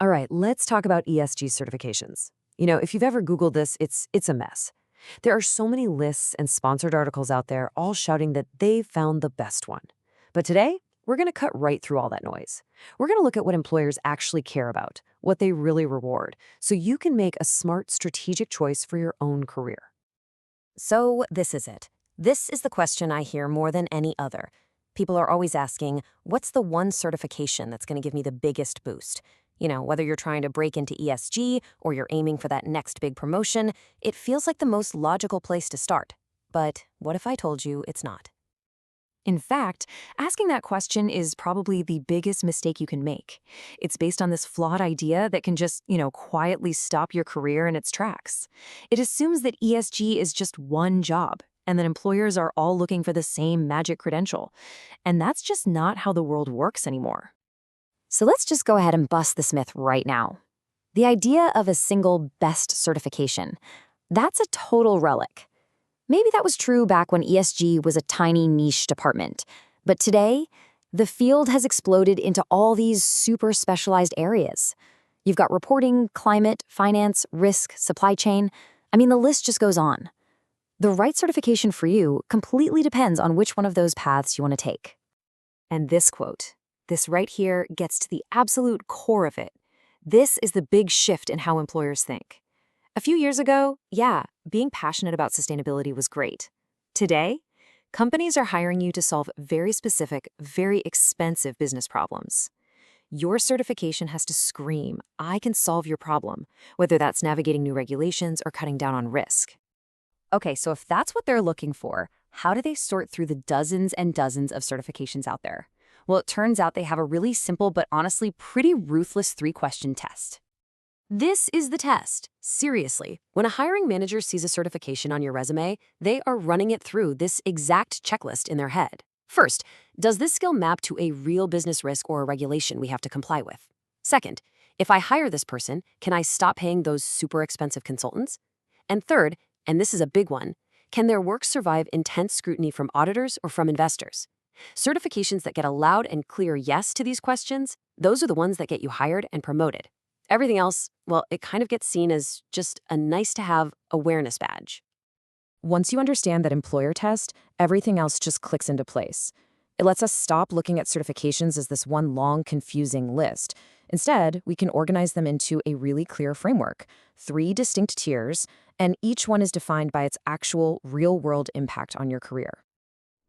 All right, let's talk about ESG certifications. If you've ever Googled this, it's a mess. There are so many lists and sponsored articles out there all shouting that they've found the best one. But today, we're going to cut right through all that noise. We're going to look at what employers actually care about, what they really reward, so you can make a smart, strategic choice for your own career. So this is it. This is the question I hear more than any other. People are always asking, what's the one certification that's going to give me the biggest boost? Whether you're trying to break into ESG or you're aiming for that next big promotion, it feels like the most logical place to start. But what if I told you it's not? In fact, asking that question is probably the biggest mistake you can make. It's based on this flawed idea that can just, quietly stop your career in its tracks. It assumes that ESG is just one job and that employers are all looking for the same magic credential. And that's just not how the world works anymore. So let's just go ahead and bust this myth right now. The idea of a single best certification, that's a total relic. Maybe that was true back when ESG was a tiny niche department. But today, the field has exploded into all these super specialized areas. You've got reporting, climate, finance, risk, supply chain. The list just goes on. The right certification for you completely depends on which one of those paths you want to take. And this quote, this right here gets to the absolute core of it. This is the big shift in how employers think. A few years ago, being passionate about sustainability was great. Today, companies are hiring you to solve very specific, very expensive business problems. Your certification has to scream, I can solve your problem, whether that's navigating new regulations or cutting down on risk. Okay, so if that's what they're looking for, how do they sort through the dozens and dozens of certifications out there? Well, it turns out they have a really simple but honestly pretty ruthless 3-question test. This is the test. Seriously, when a hiring manager sees a certification on your resume, they are running it through this exact checklist in their head. First, does this skill map to a real business risk or a regulation we have to comply with? Second, if I hire this person, can I stop paying those super expensive consultants? And third, and this is a big one, can their work survive intense scrutiny from auditors or from investors? Certifications that get a loud and clear yes to these questions, those are the ones that get you hired and promoted. Everything else, well, it kind of gets seen as just a nice-to-have awareness badge. Once you understand that employer test, everything else just clicks into place. It lets us stop looking at certifications as this one long, confusing list. Instead, we can organize them into a really clear framework, 3 distinct tiers, and each one is defined by its actual, real-world impact on your career.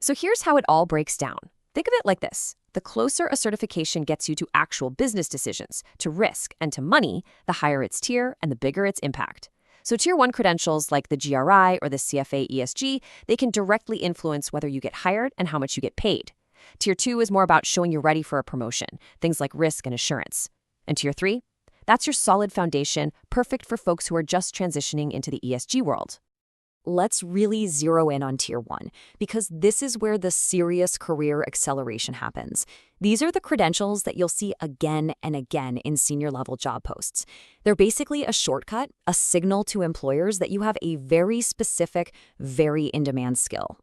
So here's how it all breaks down. Think of it like this. The closer a certification gets you to actual business decisions, to risk, and to money, the higher its tier and the bigger its impact. So Tier 1 credentials like the GRI or the CFA ESG, they can directly influence whether you get hired and how much you get paid. Tier 2 is more about showing you're ready for a promotion, things like risk and assurance. And Tier 3, that's your solid foundation, perfect for folks who are just transitioning into the ESG world. Let's really zero in on Tier 1, because this is where the serious career acceleration happens. These are the credentials that you'll see again and again in senior-level job posts. They're basically a shortcut, a signal to employers that you have a very specific, very in-demand skill.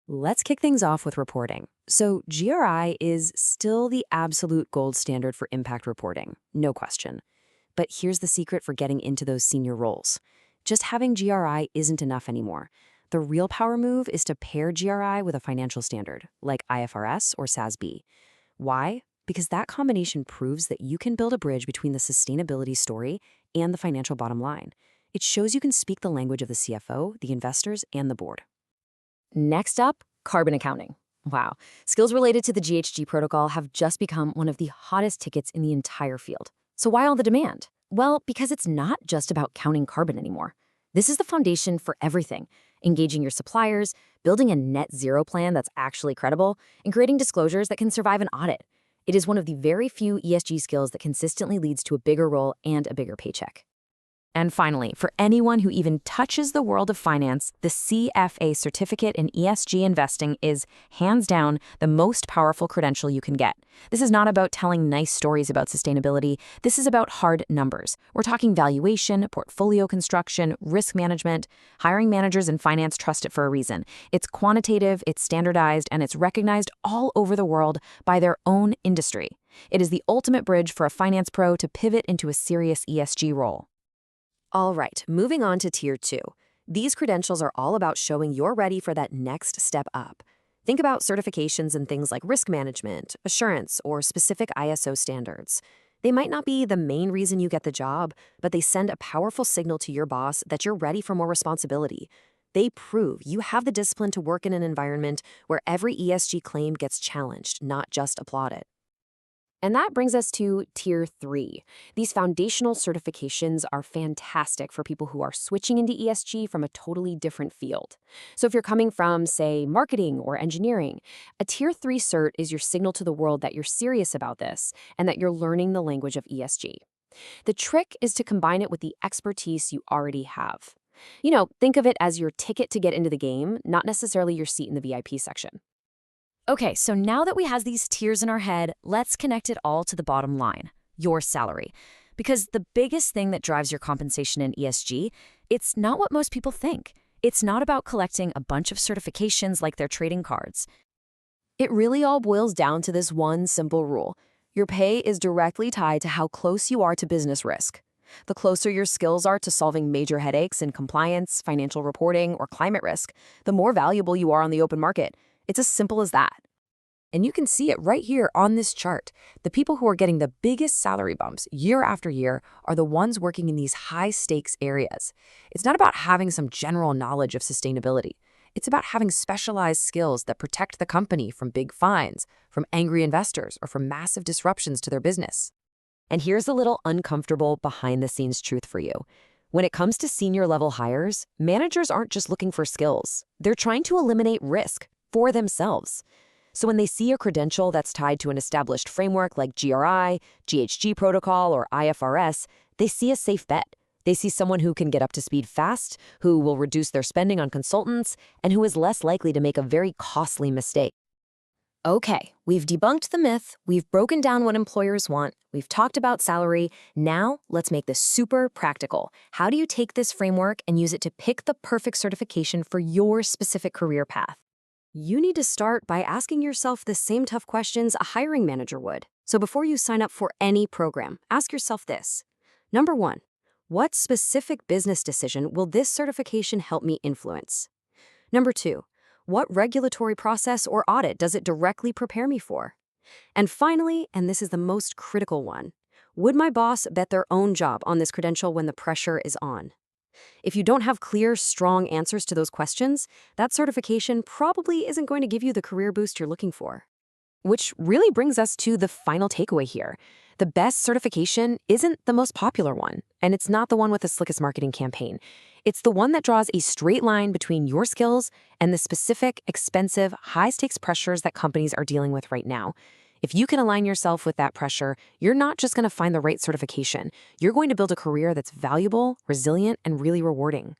Let's kick things off with reporting. So GRI is still the absolute gold standard for impact reporting, no question. But here's the secret for getting into those senior roles. Just having GRI isn't enough anymore. The real power move is to pair GRI with a financial standard, like IFRS or SASB. Why? Because that combination proves that you can build a bridge between the sustainability story and the financial bottom line. It shows you can speak the language of the CFO, the investors, and the board. Next up, carbon accounting. Wow. Skills related to the GHG protocol have just become one of the hottest tickets in the entire field. So why all the demand? Well, because it's not just about counting carbon anymore. This is the foundation for everything. Engaging your suppliers, building a net zero plan that's actually credible, and creating disclosures that can survive an audit. It is one of the very few ESG skills that consistently leads to a bigger role and a bigger paycheck. And finally, for anyone who even touches the world of finance, the CFA certificate in ESG investing is, hands down, the most powerful credential you can get. This is not about telling nice stories about sustainability. This is about hard numbers. We're talking valuation, portfolio construction, risk management. Hiring managers in finance trust it for a reason. It's quantitative, it's standardized, and it's recognized all over the world by their own industry. It is the ultimate bridge for a finance pro to pivot into a serious ESG role. All right, moving on to Tier 2. These credentials are all about showing you're ready for that next step up. Think about certifications in things like risk management, assurance, or specific ISO standards. They might not be the main reason you get the job, but they send a powerful signal to your boss that you're ready for more responsibility. They prove you have the discipline to work in an environment where every ESG claim gets challenged, not just applauded. And that brings us to Tier 3. These foundational certifications are fantastic for people who are switching into ESG from a totally different field. So if you're coming from, say, marketing or engineering, a Tier 3 cert is your signal to the world that you're serious about this and that you're learning the language of ESG. The trick is to combine it with the expertise you already have. Think of it as your ticket to get into the game, not necessarily your seat in the VIP section. Okay, so now that we have these tiers in our head, let's connect it all to the bottom line, your salary. Because the biggest thing that drives your compensation in ESG, it's not what most people think. It's not about collecting a bunch of certifications like their trading cards. It really all boils down to this one simple rule. Your pay is directly tied to how close you are to business risk. The closer your skills are to solving major headaches in compliance, financial reporting, or climate risk, the more valuable you are on the open market. It's as simple as that. And you can see it right here on this chart. The people who are getting the biggest salary bumps year after year are the ones working in these high-stakes areas. It's not about having some general knowledge of sustainability. It's about having specialized skills that protect the company from big fines, from angry investors, or from massive disruptions to their business. And here's a little uncomfortable behind-the-scenes truth for you. When it comes to senior-level hires, managers aren't just looking for skills. They're trying to eliminate risk for themselves. So when they see a credential that's tied to an established framework like GRI, GHG protocol, or IFRS, they see a safe bet. They see someone who can get up to speed fast, who will reduce their spending on consultants, and who is less likely to make a very costly mistake. Okay, we've debunked the myth, we've broken down what employers want, we've talked about salary. Now, let's make this super practical. How do you take this framework and use it to pick the perfect certification for your specific career path? You need to start by asking yourself the same tough questions a hiring manager would. So before you sign up for any program, ask yourself this. Number 1, what specific business decision will this certification help me influence? Number 2, what regulatory process or audit does it directly prepare me for? And finally, and this is the most critical one, would my boss bet their own job on this credential when the pressure is on? If you don't have clear, strong answers to those questions, that certification probably isn't going to give you the career boost you're looking for. Which really brings us to the final takeaway here. The best certification isn't the most popular one, and it's not the one with the slickest marketing campaign. It's the one that draws a straight line between your skills and the specific, expensive, high-stakes pressures that companies are dealing with right now. If you can align yourself with that pressure, you're not just going to find the right certification. You're going to build a career that's valuable, resilient, and really rewarding.